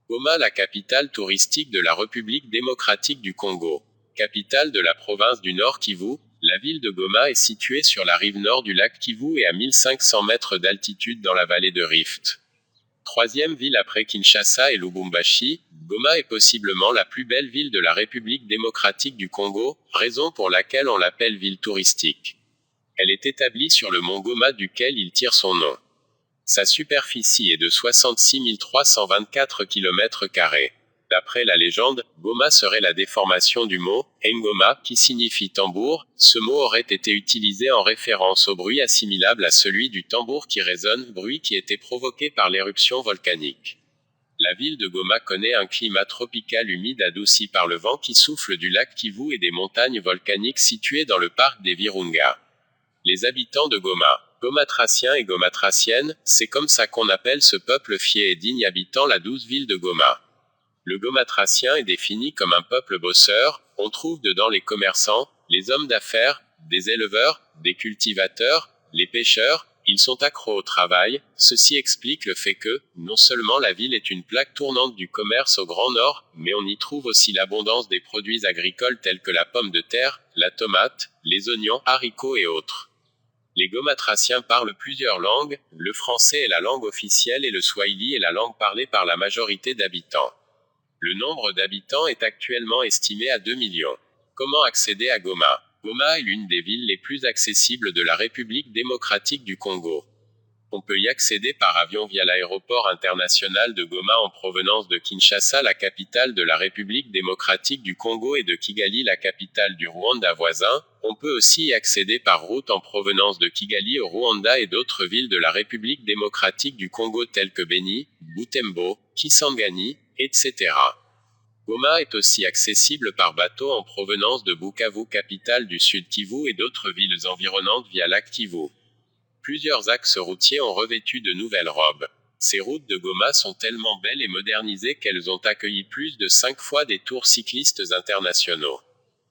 Goma, la capitale touristique de la République démocratique du Congo. Capitale de la province du Nord Kivu, la ville de Goma est située sur la rive nord du lac Kivu et à 1500 mètres d'altitude dans la vallée de Rift. Troisième ville après Kinshasa et Lubumbashi, Goma est possiblement la plus belle ville de la République démocratique du Congo, raison pour laquelle on l'appelle ville touristique. Elle est établie sur le mont Goma duquel il tire son nom. Sa superficie est de 66 324 km². D'après la légende, Goma serait la déformation du mot Ngoma, qui signifie tambour. Ce mot aurait été utilisé en référence au bruit assimilable à celui du tambour qui résonne, bruit qui était provoqué par l'éruption volcanique. La ville de Goma connaît un climat tropical humide adouci par le vent qui souffle du lac Kivu et des montagnes volcaniques situées dans le parc des Virunga. Les habitants de Goma, Gomatraciens et Gomatraciennes, c'est comme ça qu'on appelle ce peuple fier et digne habitant la douce ville de Goma. Le Gomatracien est défini comme un peuple bosseur, on trouve dedans les commerçants, les hommes d'affaires, des éleveurs, des cultivateurs, les pêcheurs, ils sont accros au travail. Ceci explique le fait que, non seulement la ville est une plaque tournante du commerce au Grand Nord, mais on y trouve aussi l'abondance des produits agricoles tels que la pomme de terre, la tomate, les oignons, haricots et autres. Les Gomatraciens parlent plusieurs langues, le français est la langue officielle et le swahili est la langue parlée par la majorité d'habitants. Le nombre d'habitants est actuellement estimé à 2 millions. Comment accéder à Goma? Goma est l'une des villes les plus accessibles de la République démocratique du Congo. On peut y accéder par avion via l'aéroport international de Goma en provenance de Kinshasa, la capitale de la République démocratique du Congo, et de Kigali, la capitale du Rwanda voisin. On peut aussi y accéder par route en provenance de Kigali au Rwanda et d'autres villes de la République démocratique du Congo telles que Beni, Butembo, Kisangani, etc. Goma est aussi accessible par bateau en provenance de Bukavu, capitale du Sud Kivu, et d'autres villes environnantes via lac Kivu. Plusieurs axes routiers ont revêtu de nouvelles robes. Ces routes de Goma sont tellement belles et modernisées qu'elles ont accueilli plus de 5 fois des tours cyclistes internationaux.